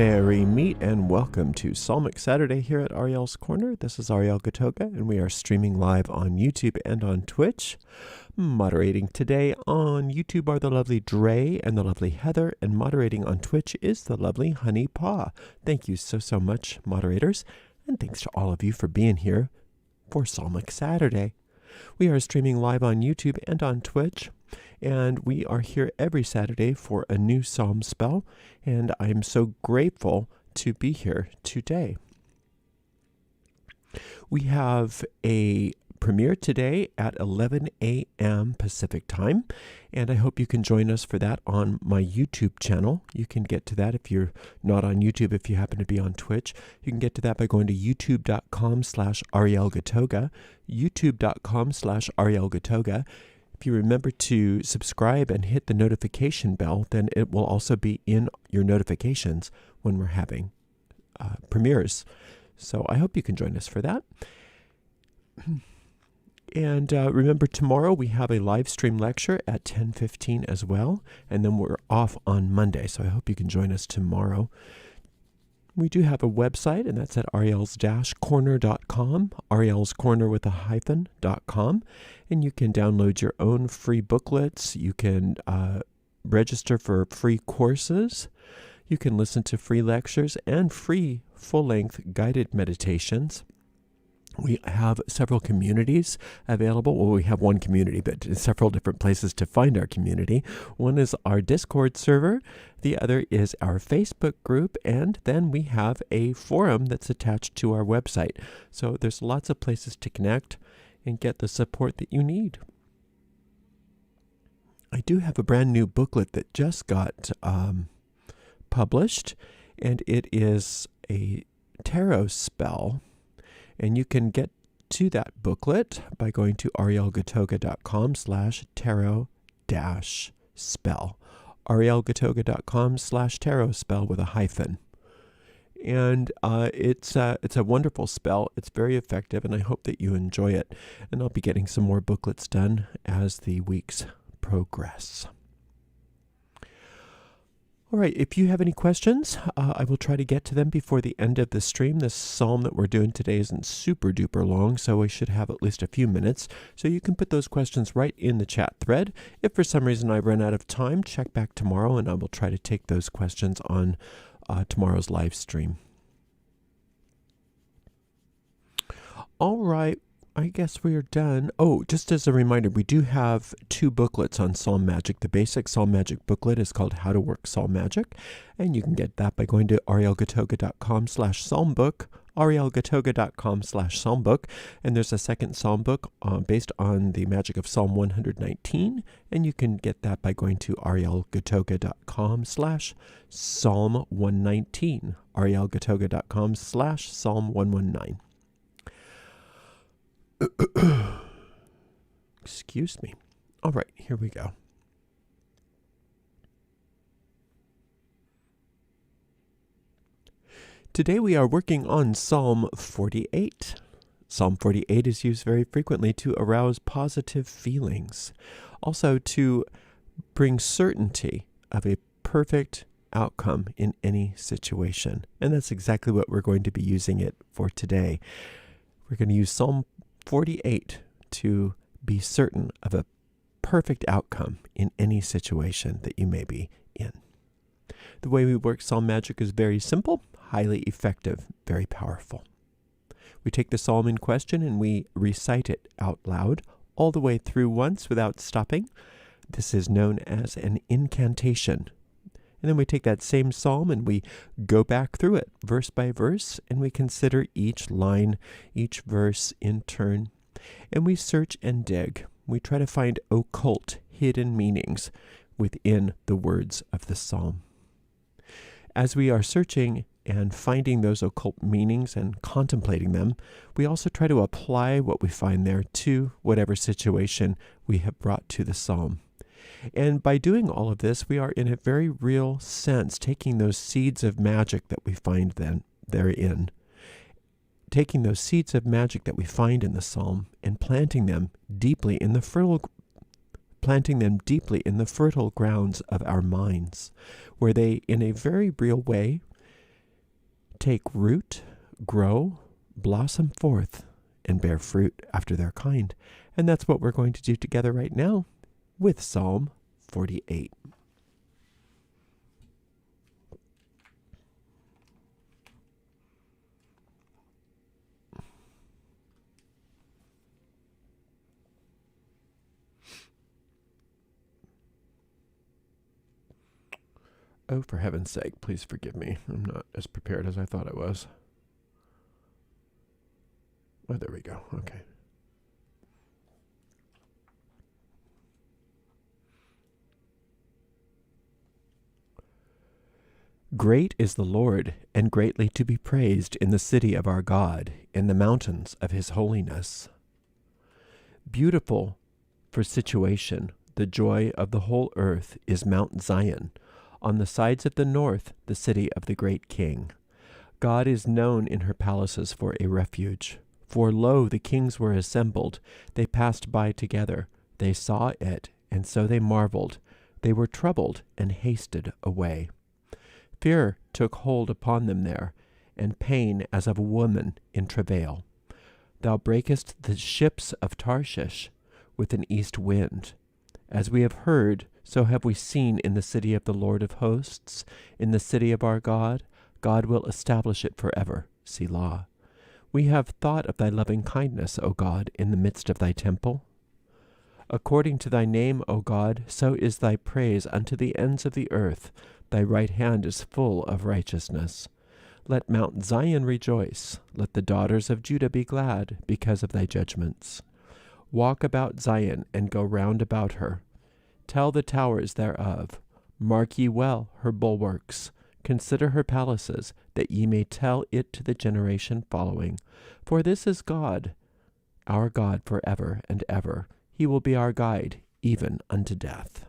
Merry meet and welcome to Psalmic Saturday here at Ariel's Corner. This is Ariel Gatoga, and we are streaming live on YouTube and on Twitch. Moderating today on YouTube are the lovely Dre and the lovely Heather, and moderating on Twitch is the lovely Honey Paw. Thank you so much, moderators, and thanks to all of you for being here for Psalmic Saturday. We are streaming live on YouTube and on Twitch, and we are here every Saturday for a new psalm spell, and I am so grateful to be here today. We have a premiere today at 11 a.m. Pacific time, and I hope you can join us for that on my YouTube channel. You can get to that if you're not on YouTube. If you happen to be on Twitch, you can get to that by going to youtube.com/arielgatoga, youtube.com/arielgatoga. If you remember to subscribe and hit the notification bell, then it will also be in your notifications when we're having premieres. So I hope you can join us for that. And remember, tomorrow we have a live stream lecture at 10:15 as well, and then we're off on Monday, so I hope you can join us tomorrow. We do have a website, and that's at ariels-corner.com, Ariel's Corner with a hyphen.com, and you can download your own free booklets. You can register for free courses. You can listen to free lectures and free full-length guided meditations. We have several communities available. Well, we have one community, but several different places to find our community. One is our Discord server. The other is our Facebook group. And then we have a forum that's attached to our website. So there's lots of places to connect and get the support that you need. I do have a brand new booklet that just got published, and it is a tarot spell. And you can get to that booklet by going to arielgatoga.com/tarot-spell. arielgatoga.com/tarot-spell with a hyphen. And it's a wonderful spell. It's very effective, and I hope that you enjoy it. And I'll be getting some more booklets done as the weeks progress. All right, if you have any questions, I will try to get to them before the end of the stream. This psalm that we're doing today isn't super duper long, so we should have at least a few minutes. So you can put those questions right in the chat thread. If for some reason I run out of time, check back tomorrow, and I will try to take those questions on tomorrow's live stream. All right. I guess we are done. Oh, just as a reminder, we do have two booklets on Psalm Magic. The basic Psalm Magic booklet is called How to Work Psalm Magic, and you can get that by going to arielgatoga.com/psalmbook, arielgatoga.com/psalmbook, and there's a second psalm book based on the magic of Psalm 119, and you can get that by going to arielgatoga.com/psalm119, arielgatoga.com/psalm119. Excuse me. All right, here we go. Today we are working on Psalm 48. Psalm 48 is used very frequently to arouse positive feelings, also to bring certainty of a perfect outcome in any situation. And that's exactly what we're going to be using it for today. We're going to use Psalm 48 to be certain of a perfect outcome in any situation that you may be in. The way we work Psalm Magic is very simple, highly effective, very powerful. We take the psalm in question and we recite it out loud all the way through once without stopping. This is known as an incantation. And then we take that same psalm and we go back through it verse by verse, and we consider each line, each verse in turn. And we search and dig. We try to find occult, hidden meanings within the words of the psalm. As we are searching and finding those occult meanings and contemplating them, we also try to apply what we find there to whatever situation we have brought to the psalm. And by doing all of this, we are in a very real sense taking those seeds of magic that we find therein, taking those seeds of magic that we find in the psalm and planting them deeply in the fertile grounds of our minds, where they, in a very real way, take root, grow, blossom forth, and bear fruit after their kind. And that's what we're going to do together right now with Psalm 48. Oh, for heaven's sake, please forgive me. I'm not as prepared as I thought I was. Oh, there we go. Okay. Great is the Lord, and greatly to be praised in the city of our God, in the mountains of his holiness. Beautiful for situation, the joy of the whole earth is Mount Zion, on the sides of the north, the city of the great King. God is known in her palaces for a refuge. For lo, the kings were assembled. They passed by together. They saw it, and so they marveled. They were troubled and hasted away. Fear took hold upon them there, and pain as of a woman in travail. Thou breakest the ships of Tarshish with an east wind. As we have heard, so have we seen in the city of the Lord of hosts, in the city of our God. God will establish it forever. Selah. We have thought of thy loving kindness, O God, in the midst of thy temple. According to thy name, O God, so is thy praise unto the ends of the earth. Thy right hand is full of righteousness. Let Mount Zion rejoice. Let the daughters of Judah be glad because of thy judgments. Walk about Zion and go round about her. Tell the towers thereof. Mark ye well her bulwarks. Consider her palaces, that ye may tell it to the generation following. For this is God, our God forever and ever. He will be our guide, even unto death.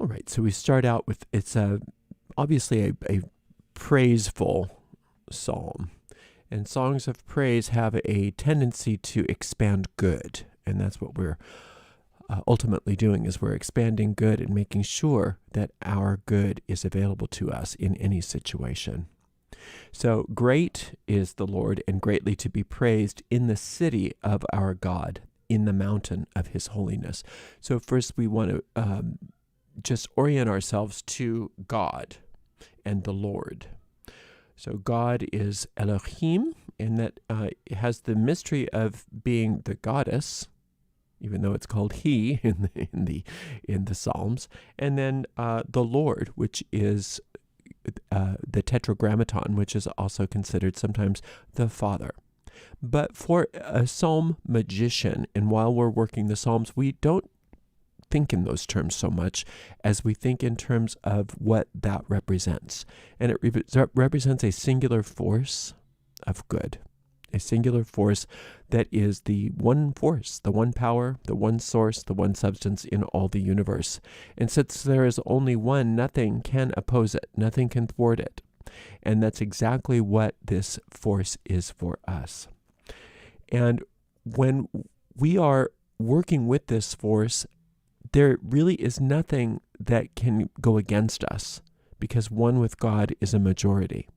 All right, so we start out with, it's obviously a praiseful psalm. And songs of praise have a tendency to expand good. And that's what we're ultimately doing, is we're expanding good and making sure that our good is available to us in any situation. So great is the Lord, and greatly to be praised in the city of our God, in the mountain of his holiness. So first we want to just orient ourselves to God and the Lord. So God is Elohim, and that has the mystery of being the goddess, even though it's called He in the Psalms, and then the Lord, which is the Tetragrammaton, which is also considered sometimes the Father. But for a psalm magician, and while we're working the Psalms, we don't think in those terms so much as we think in terms of what that represents. And it represents a singular force of good, a singular force that is the one force, the one power, the one source, the one substance in all the universe. And since there is only one, nothing can oppose it, nothing can thwart it. And that's exactly what this force is for us. And when we are working with this force, there really is nothing that can go against us, because one with God is a majority.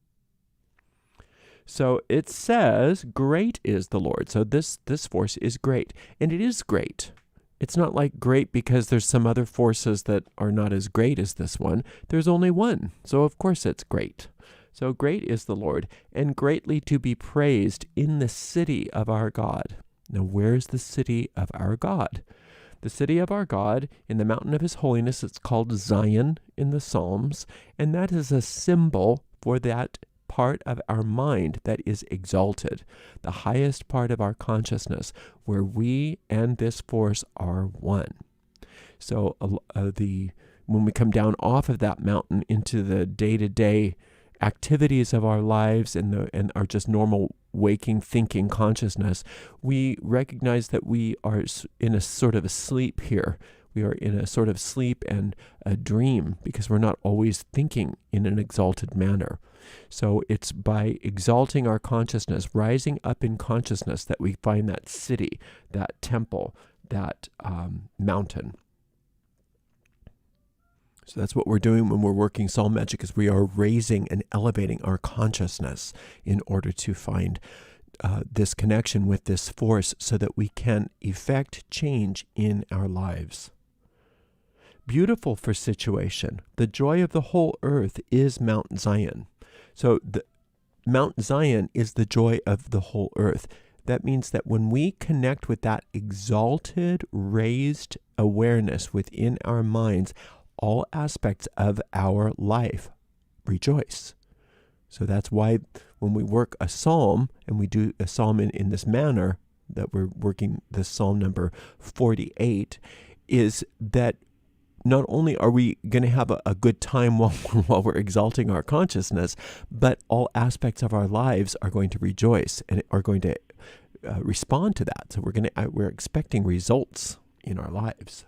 So it says, great is the Lord. So this force is great, and it is great. It's not like great because there's some other forces that are not as great as this one. There's only one, so of course it's great. So great is the Lord, and greatly to be praised in the city of our God. Now, where's the city of our God? The city of our God, in the mountain of his holiness, it's called Zion in the Psalms, and that is a symbol for that part of our mind that is exalted, the highest part of our consciousness, where we and this force are one. So when we come down off of that mountain into the day-to-day activities of our lives and our just normal waking, thinking consciousness, we recognize that we are in a sort of a sleep here. We are in a sort of sleep and a dream, because we're not always thinking in an exalted manner. So it's by exalting our consciousness, rising up in consciousness, that we find that city, that temple, that mountain. So that's what we're doing when we're working Psalm Magic, is we are raising and elevating our consciousness in order to find this connection with this force so that we can effect change in our lives. Beautiful for situation. The joy of the whole earth is Mount Zion. So Mount Zion is the joy of the whole earth. That means that when we connect with that exalted, raised awareness within our minds, all aspects of our life rejoice. So that's why when we work a psalm, and we do a psalm in this manner, that we're working the psalm number 48, is that not only are we going to have a good time while we're exalting our consciousness, but all aspects of our lives are going to rejoice and are going to respond to that. So we're expecting results in our lives.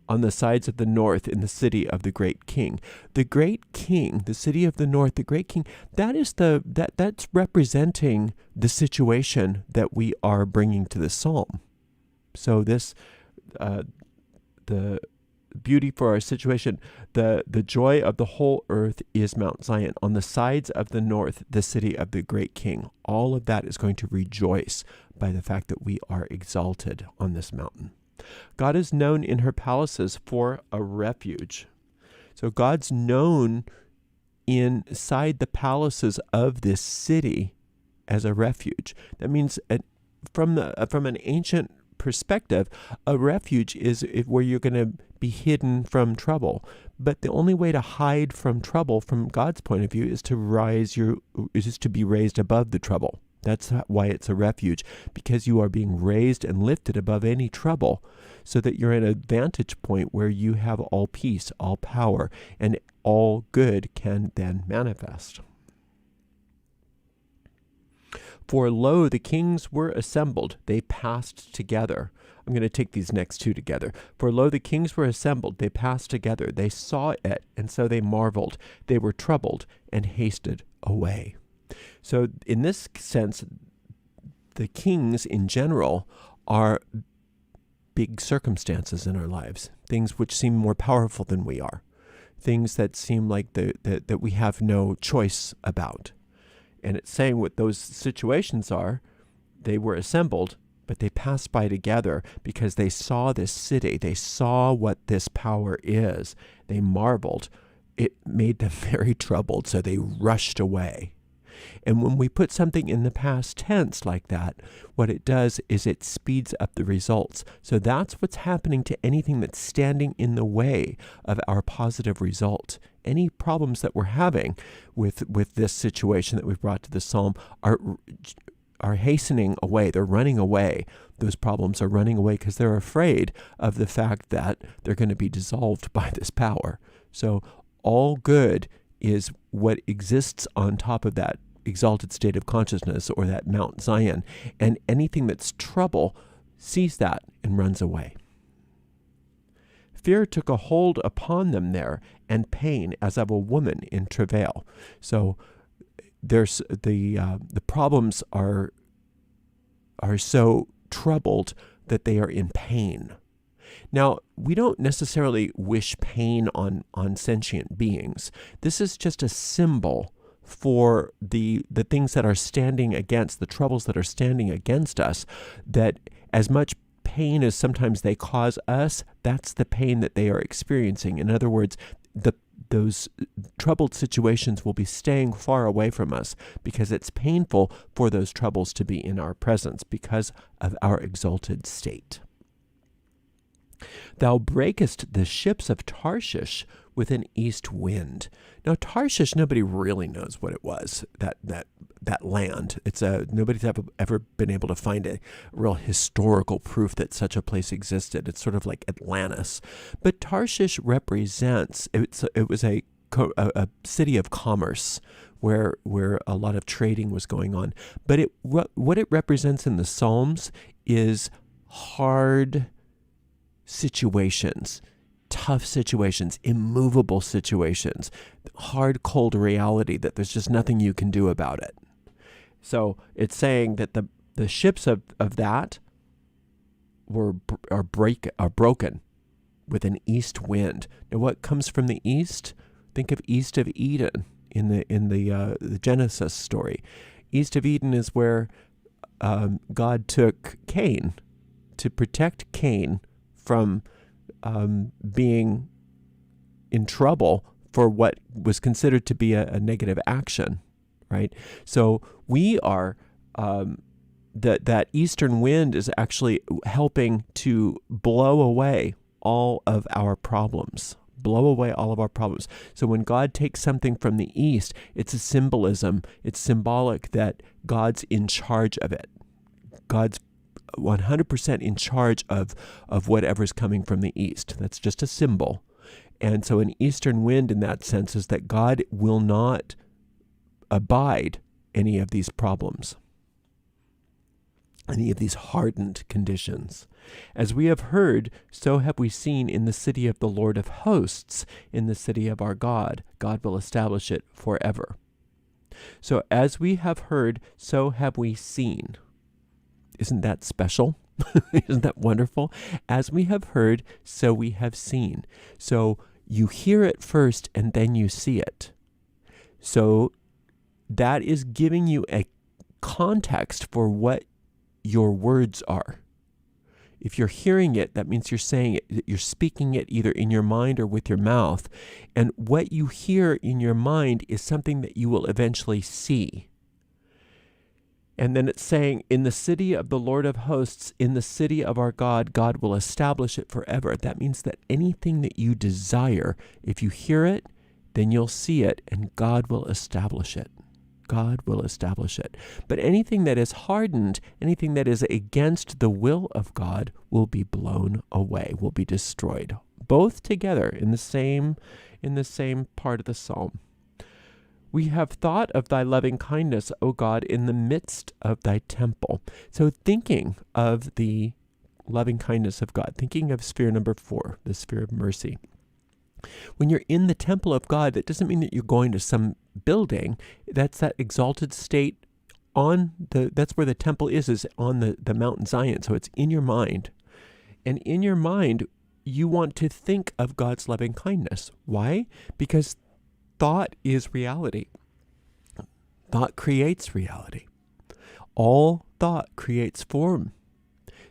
On the sides of the north, in the city of the great king. The great king, the city of the north, the great king, that's representing the situation that we are bringing to the psalm. So this, the beauty for our situation, the joy of the whole earth is Mount Zion. On the sides of the north, the city of the great king. All of that is going to rejoice by the fact that we are exalted on this mountain. God is known in her palaces for a refuge. So God's known inside the palaces of this city as a refuge. That means from an ancient perspective, a refuge is where you're going to be hidden from trouble. But the only way to hide from trouble, from God's point of view, is to be raised above the trouble. That's why it's a refuge, because you are being raised and lifted above any trouble, so that you're at a vantage point where you have all peace, all power, and all good can then manifest. For lo, the kings were assembled, they passed together. I'm going to take these next two together. For lo, the kings were assembled, they passed together. They saw it, and so they marveled. They were troubled and hasted away. So in this sense, the kings in general are big circumstances in our lives, things which seem more powerful than we are, things that seem like that we have no choice about. And it's saying what those situations are. They were assembled, but they passed by together because they saw this city. They saw what this power is. They marveled. It made them very troubled, so they rushed away. And when we put something in the past tense like that, what it does is it speeds up the results. So that's what's happening to anything that's standing in the way of our positive result. Any problems that we're having with this situation that we've brought to the psalm are hastening away. They're running away. Those problems are running away because they're afraid of the fact that they're going to be dissolved by this power. So all good is what exists on top of that exalted state of consciousness, or that Mount Zion, and anything that's trouble sees that and runs away. Fear took a hold upon them there, and pain as of a woman in travail. So there's the problems are so troubled that they are in pain. Now, we don't necessarily wish pain on sentient beings. This is just a symbol for the things that are standing against, the troubles that are standing against us, that as much pain as sometimes they cause us, that's the pain that they are experiencing. In other words, those troubled situations will be staying far away from us because it's painful for those troubles to be in our presence because of our exalted state. Thou breakest the ships of Tarshish with an east wind. Now, Tarshish, nobody really knows what it was, that land. Nobody's ever been able to find a real historical proof that such a place existed. It's sort of like Atlantis. But Tarshish represents, it was a city of commerce where a lot of trading was going on. But what it represents in the Psalms is hard situations, tough situations, immovable situations, hard, cold reality that there's just nothing you can do about it. So it's saying that the ships of that are broken. with an east wind. Now, what comes from the east? Think of east of Eden in the Genesis story. East of Eden is where God took Cain to protect Cain from being in trouble for what was considered to be a negative action, right? So we are, that eastern wind is actually helping to blow away all of our problems. Blow away all of our problems. So when God takes something from the east, it's a symbolism. It's symbolic that God's in charge of it. God's 100% in charge of whatever's coming from the east. That's just a symbol. And so an eastern wind in that sense is that God will not abide any of these problems, any of these hardened conditions. As we have heard, so have we seen in the city of the Lord of hosts, in the city of our God. God will establish it forever. So as we have heard, so have we seen. Isn't that special? Isn't that wonderful? As we have heard, so we have seen. So you hear it first and then you see it. So that is giving you a context for what your words are. If you're hearing it, that means you're saying it, you're speaking it either in your mind or with your mouth. And what you hear in your mind is something that you will eventually see. And then it's saying, in the city of the Lord of hosts, in the city of our God, God will establish it forever. That means that anything that you desire, if you hear it, then you'll see it, and God will establish it. God will establish it. But anything that is hardened, anything that is against the will of God will be blown away, will be destroyed. Both together in the same part of the psalm. We have thought of thy loving kindness, O God, in the midst of thy temple. So thinking of the loving kindness of God, thinking of sphere number 4, the sphere of mercy. When you're in the temple of God, that doesn't mean that you're going to some building. That's that exalted state that's where the temple is on the Mount Zion. So it's in your mind. And in your mind, you want to think of God's loving kindness. Why? Because thought is reality. Thought creates reality. All thought creates form.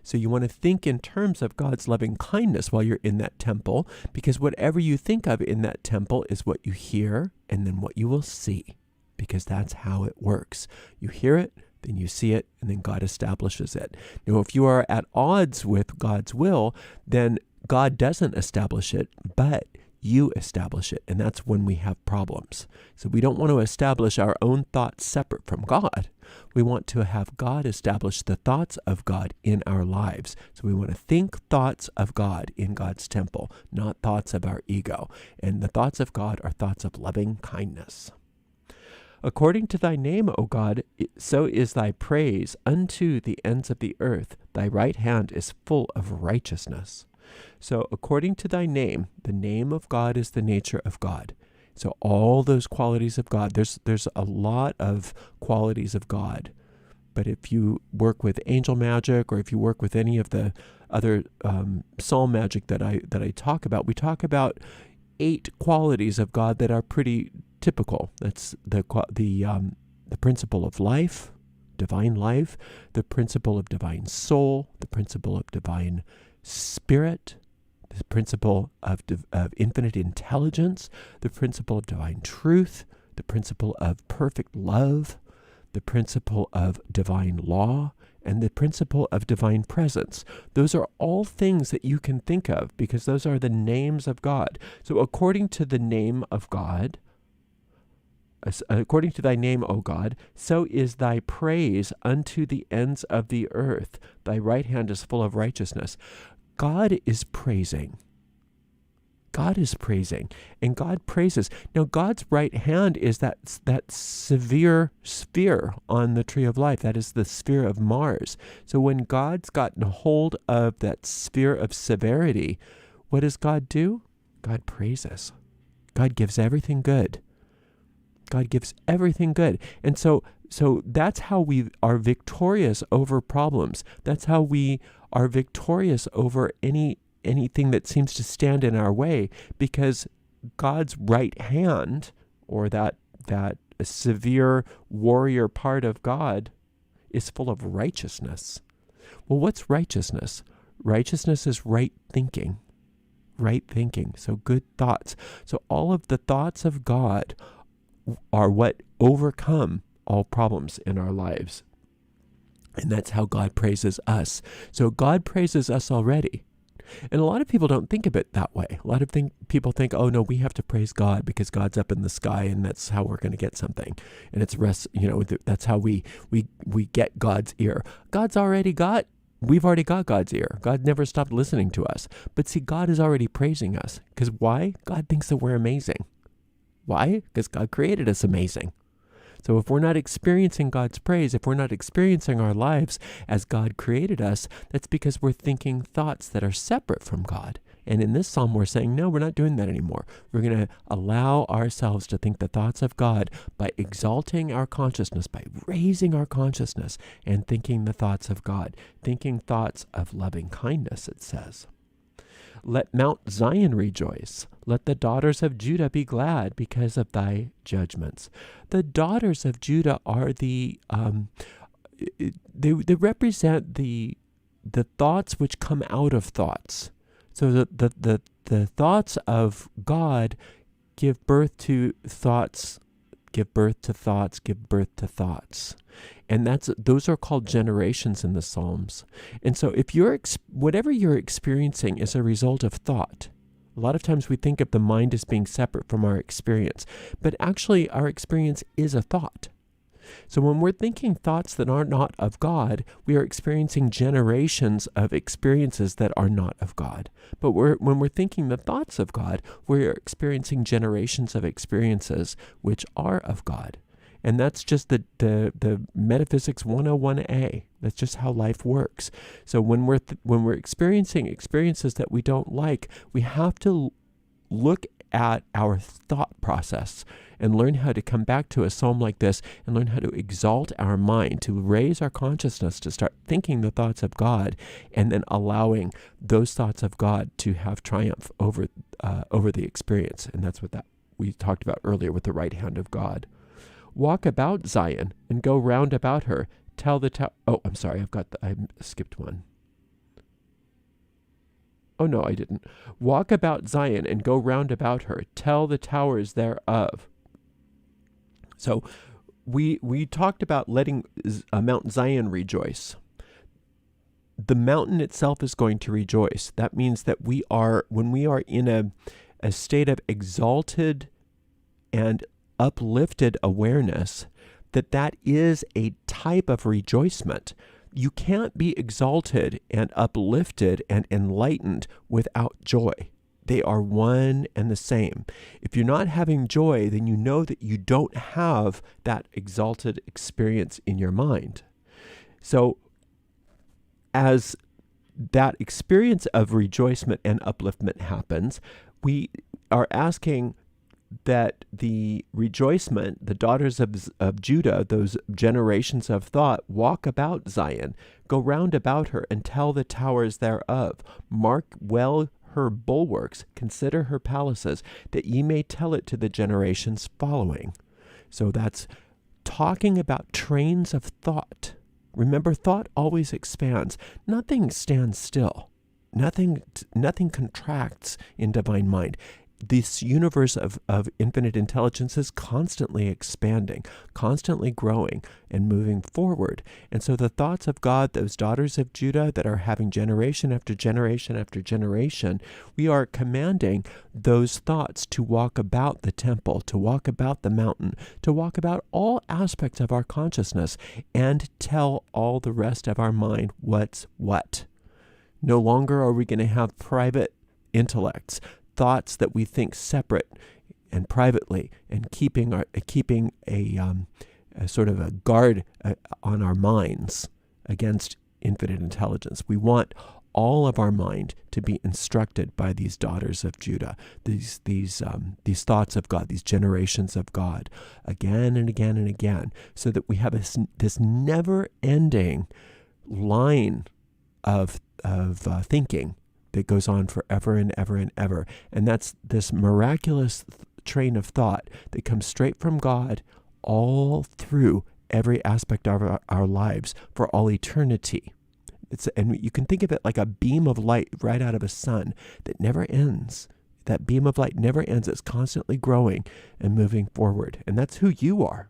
So you want to think in terms of God's loving kindness while you're in that temple, because whatever you think of in that temple is what you hear and then what you will see, because that's how it works. You hear it, then you see it, and then God establishes it. Now, if you are at odds with God's will, then God doesn't establish it, but you establish it, and that's when we have problems. So we don't want to establish our own thoughts separate from God. We want to have God establish the thoughts of God in our lives. So we want to think thoughts of God in God's temple, not thoughts of our ego. And the thoughts of God are thoughts of loving kindness. According to thy name, O God, so is thy praise unto the ends of the earth. Thy right hand is full of righteousness. So according to thy name, the name of God is the nature of God. So all those qualities of God, there's a lot of qualities of God. But if you work with angel magic, or if you work with any of the other psalm magic that I talk about, we talk about 8 qualities of God that are pretty typical. That's the principle of life, divine life, the principle of divine soul, the principle of divine spirit, the principle of infinite intelligence, the principle of divine truth, the principle of perfect love, the principle of divine law, and the principle of divine presence. Those are all things that you can think of, because those are the names of God. So according to the name of God, according to thy name, O God, so is thy praise unto the ends of the earth. Thy right hand is full of righteousness. God is praising. God is praising, and God praises. Now, God's right hand is that severe sphere on the tree of life. That is the sphere of Mars. So when God's gotten hold of that sphere of severity, what does God do? God praises. God gives everything good. God gives everything good. And so that's how we are victorious over problems. That's how we are victorious over any anything that seems to stand in our way, because God's right hand, or that severe warrior part of God, is full of righteousness. Well, what's righteousness? Righteousness is right thinking. Right thinking. So good thoughts. So all of the thoughts of God are what overcome all problems in our lives. And that's how God praises us. So God praises us already. And a lot of people don't think of it that way. A lot of people think, oh no, we have to praise God because God's up in the sky and that's how we're going to get something. And it's that's how we get God's ear. We've already got God's ear. God never stopped listening to us. But see, God is already praising us. Because why? God thinks that we're amazing. Why? Because God created us amazing. So if we're not experiencing God's praise, if we're not experiencing our lives as God created us, that's because we're thinking thoughts that are separate from God. And in this psalm, we're saying, no, we're not doing that anymore. We're going to allow ourselves to think the thoughts of God by exalting our consciousness, by raising our consciousness and thinking the thoughts of God, thinking thoughts of loving kindness, it says. Let Mount Zion rejoice. Let the daughters of Judah be glad because of thy judgments. The daughters of Judah are they represent the thoughts which come out of thoughts. So the thoughts of God give birth to thoughts, give birth to thoughts, give birth to thoughts. And those are called generations in the Psalms. And so if whatever you're experiencing is a result of thought, a lot of times we think of the mind as being separate from our experience, but actually our experience is a thought. So when we're thinking thoughts that are not of God, we are experiencing generations of experiences that are not of God. But when we're thinking the thoughts of God, we're experiencing generations of experiences which are of God. And that's just the Metaphysics 101A. That's just how life works. So when we're experiencing experiences that we don't like, we have to look at our thought process and learn how to come back to a psalm like this and learn how to exalt our mind, to raise our consciousness, to start thinking the thoughts of God, and then allowing those thoughts of God to have triumph over the experience. And that's what we talked about earlier with the right hand of God. Walk about Zion and go round about her. Tell the I'm sorry, I skipped one. Oh no, I didn't. Walk about Zion and go round about her. Tell the towers thereof. So we talked about letting Mount Zion rejoice. The mountain itself is going to rejoice. That means that when we are in a state of exalted and uplifted awareness, that is a type of rejoicement. You can't be exalted and uplifted and enlightened without joy. They are one and the same. If you're not having joy, then you know that you don't have that exalted experience in your mind. So as that experience of rejoicement and upliftment happens, we are asking that the rejoicement, the daughters of Judah, those generations of thought, walk about Zion, go round about her, and tell the towers thereof. Mark well her bulwarks, consider her palaces, that ye may tell it to the generations following. So that's talking about trains of thought. Remember, thought always expands. Nothing stands still. Nothing contracts in divine mind. This universe of infinite intelligence is constantly expanding, constantly growing and moving forward. And so the thoughts of God, those daughters of Judah that are having generation after generation after generation, we are commanding those thoughts to walk about the temple, to walk about the mountain, to walk about all aspects of our consciousness and tell all the rest of our mind what's what. No longer are we going to have private intellects, thoughts that we think separate and privately, and keeping a sort of a guard on our minds against infinite intelligence. We want all of our mind to be instructed by these daughters of Judah, these thoughts of God, these generations of God, again and again and again, so that we have this never-ending line of thinking that goes on forever and ever and ever. And that's this miraculous train of thought that comes straight from God all through every aspect of our lives for all eternity. And you can think of it like a beam of light right out of a sun that never ends. That beam of light never ends. It's constantly growing and moving forward. And that's who you are.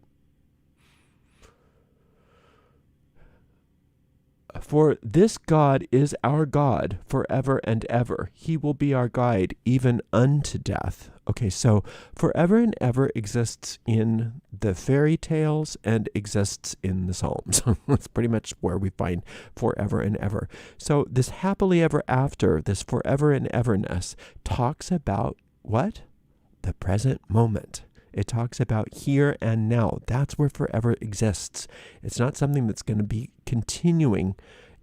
For this God is our God forever and ever. He will be our guide even unto death. Okay, so forever and ever exists in the fairy tales and exists in the Psalms. That's pretty much where we find forever and ever. So this happily ever after, this forever and everness, talks about what? The present moment. It talks about here and now. That's where forever exists. It's not something that's going to be continuing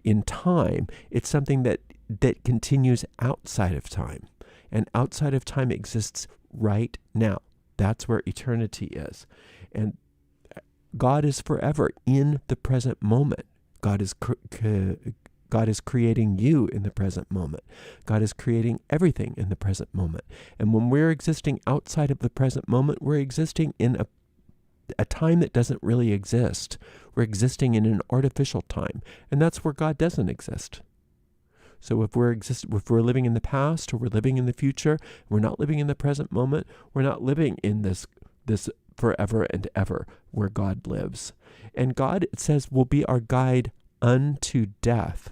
in time. It's something that continues outside of time. And outside of time exists right now. That's where eternity is. And God is forever in the present moment. God is creating you in the present moment. God is creating everything in the present moment. And when we're existing outside of the present moment, we're existing in a time that doesn't really exist. We're existing in an artificial time. And that's where God doesn't exist. So if we're living in the past or we're living in the future, we're not living in the present moment, we're not living in this forever and ever where God lives. And God, it says, will be our guide unto death.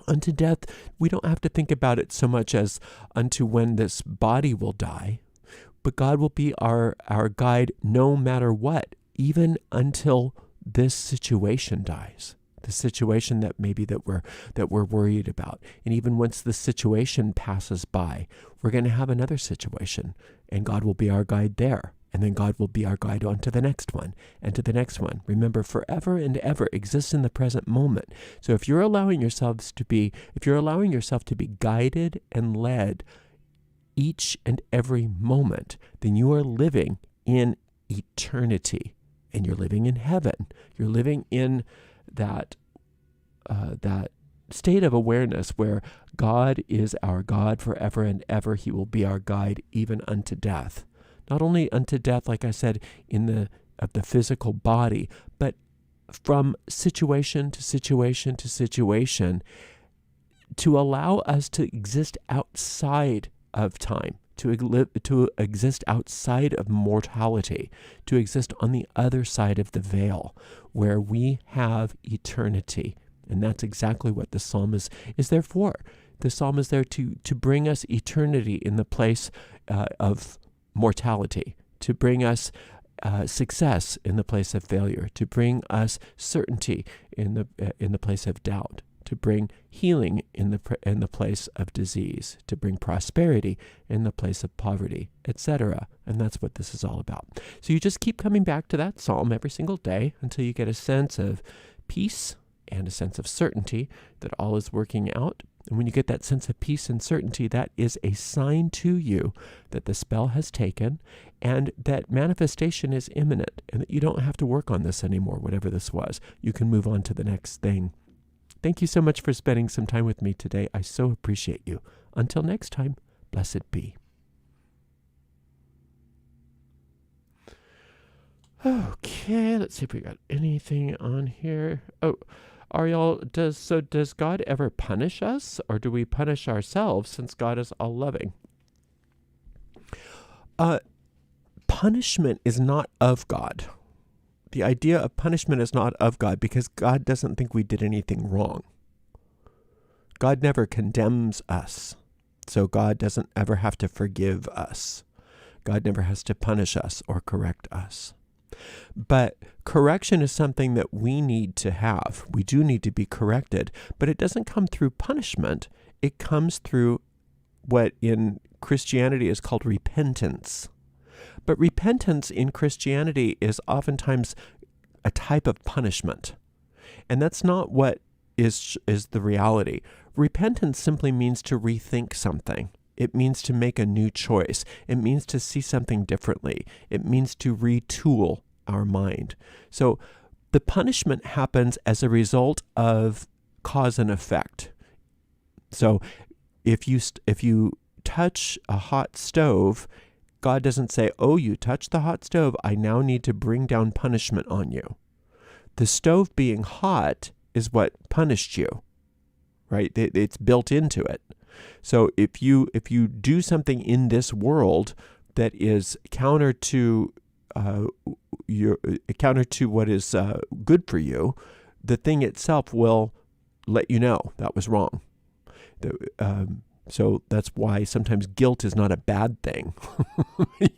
Unto death, we don't have to think about it so much as unto when this body will die, but God will be our guide no matter what, even until this situation dies. The situation that we're worried about. And even once the situation passes by, we're going to have another situation, and God will be our guide there. And then God will be our guide on to the next one and to the next one. Remember, forever and ever exists in the present moment. So if you're allowing yourself to be guided and led each and every moment, then you are living in eternity, and you're living in heaven. You're living in that state of awareness where God is our God forever and ever. He will be our guide even unto death. Not only unto death, like I said, of the physical body, but from situation to situation to situation, to allow us to exist outside of time, to exist outside of mortality, to exist on the other side of the veil, where we have eternity. And that's exactly what the psalm is there for. The psalm is there to bring us eternity in the place of mortality, to bring us success in the place of failure, to bring us certainty in the place of doubt, to bring healing in the place of disease, to bring prosperity in the place of poverty, etc. And that's what this is all about. So you just keep coming back to that psalm every single day until you get a sense of peace and a sense of certainty that all is working out. And when you get that sense of peace and certainty, that is a sign to you that the spell has taken and that manifestation is imminent and that you don't have to work on this anymore, whatever this was. You can move on to the next thing. Thank you so much for spending some time with me today. I so appreciate you. Until next time, blessed be. Okay, let's see if we got anything on here. Oh, Ariel, does God ever punish us, or do we punish ourselves since God is all-loving? Punishment is not of God. The idea of punishment is not of God because God doesn't think we did anything wrong. God never condemns us, so God doesn't ever have to forgive us. God never has to punish us or correct us. But correction is something that we need to have. We do need to be corrected, but it doesn't come through punishment. It comes through what in Christianity is called repentance. But repentance in Christianity is oftentimes a type of punishment. And that's not what is the reality. Repentance simply means to rethink something. It means to make a new choice. It means to see something differently. It means to retool our mind. So the punishment happens as a result of cause and effect. So if you touch a hot stove, God doesn't say, oh, you touched the hot stove, I now need to bring down punishment on you. The stove being hot is what punished you, right? It's built into it. So if you do something in this world that is counter to what is good for you, the thing itself will let you know that was wrong. So that's why sometimes guilt is not a bad thing,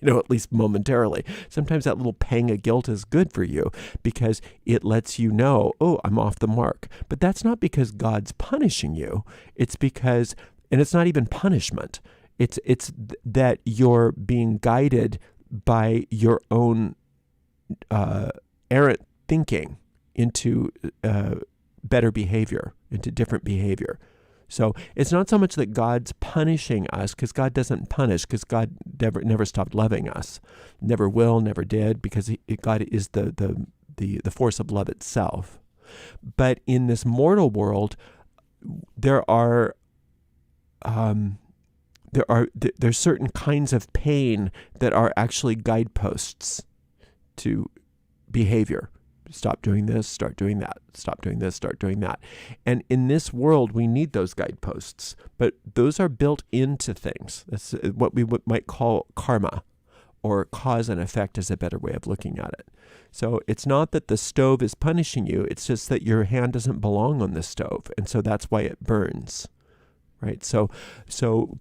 at least momentarily. Sometimes that little pang of guilt is good for you because it lets you know, oh, I'm off the mark. But that's not because God's punishing you. It's because, and it's not even punishment. It's that you're being guided by your own errant thinking into better behavior, into different behavior. So it's not so much that God's punishing us, because God doesn't punish, because God never stopped loving us, never will, never did, because God is the force of love itself. But in this mortal world, there's certain kinds of pain that are actually guideposts to behavior. Stop doing this, start doing that. Stop doing this, start doing that. And in this world, we need those guideposts, but those are built into things. That's what we might call karma, or cause and effect is a better way of looking at it. So it's not that the stove is punishing you, it's just that your hand doesn't belong on the stove, and so that's why it burns. Right? So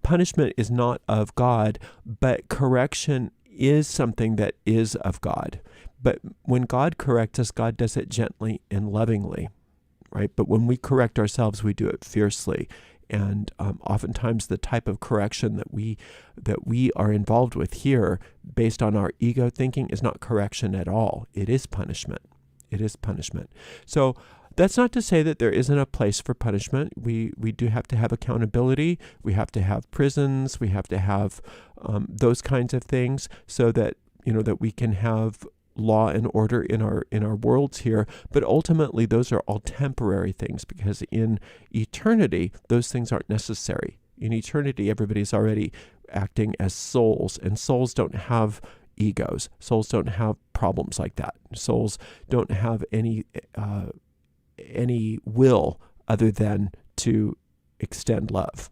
punishment is not of God, but correction is something that is of God. But when God corrects us, God does it gently and lovingly, right? But when we correct ourselves, we do it fiercely. And oftentimes the type of correction that we are involved with here, based on our ego thinking, is not correction at all. It is punishment. It is punishment. So that's not to say that there isn't a place for punishment. We do have to have accountability. We have to have prisons. We have to have those kinds of things, so that that we can have law and order in our worlds here. But ultimately, those are all temporary things, because in eternity, those things aren't necessary. In eternity, everybody's already acting as souls, and souls don't have egos. Souls don't have problems like that. Souls don't have any will other than to extend love.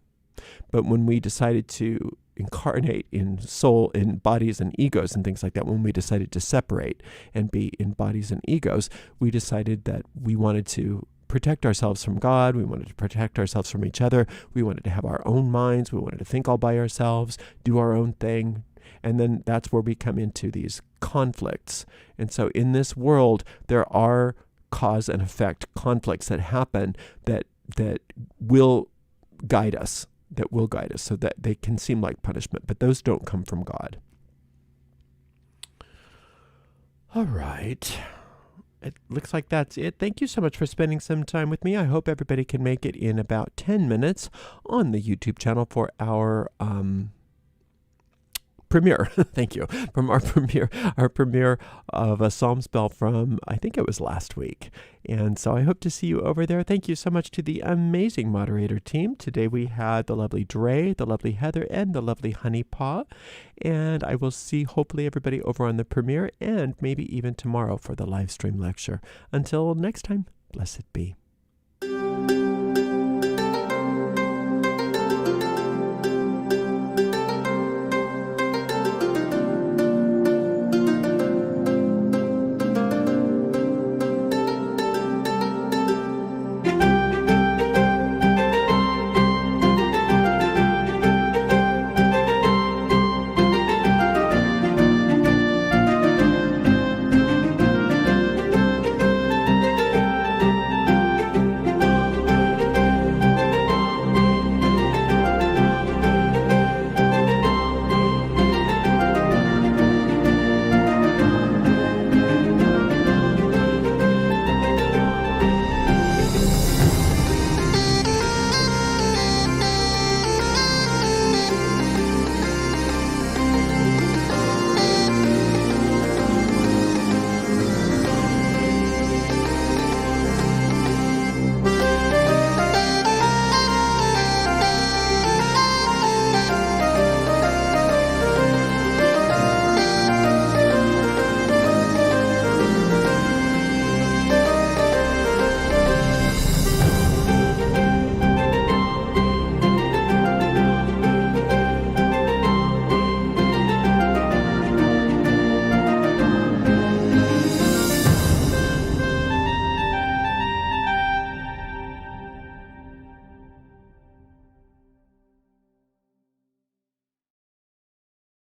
But when we decided to incarnate in soul, in bodies and egos and things like that, when we decided to separate and be in bodies and egos, we decided that we wanted to protect ourselves from God. We wanted to protect ourselves from each other. We wanted to have our own minds. We wanted to think all by ourselves, do our own thing. And then that's where we come into these conflicts. And so in this world, there are cause and effect conflicts that happen that will guide us. So that they can seem like punishment, but those don't come from God. All right. It looks like that's it. Thank you so much for spending some time with me. I hope everybody can make it in about 10 minutes on the YouTube channel for our premiere. Thank you. From our premiere of a Psalm spell from, I think it was last week. And so I hope to see you over there. Thank you so much to the amazing moderator team. Today we had the lovely Dre, the lovely Heather, and the lovely Honey Paw. And I will see hopefully everybody over on the premiere, and maybe even tomorrow for the live stream lecture. Until next time, blessed be.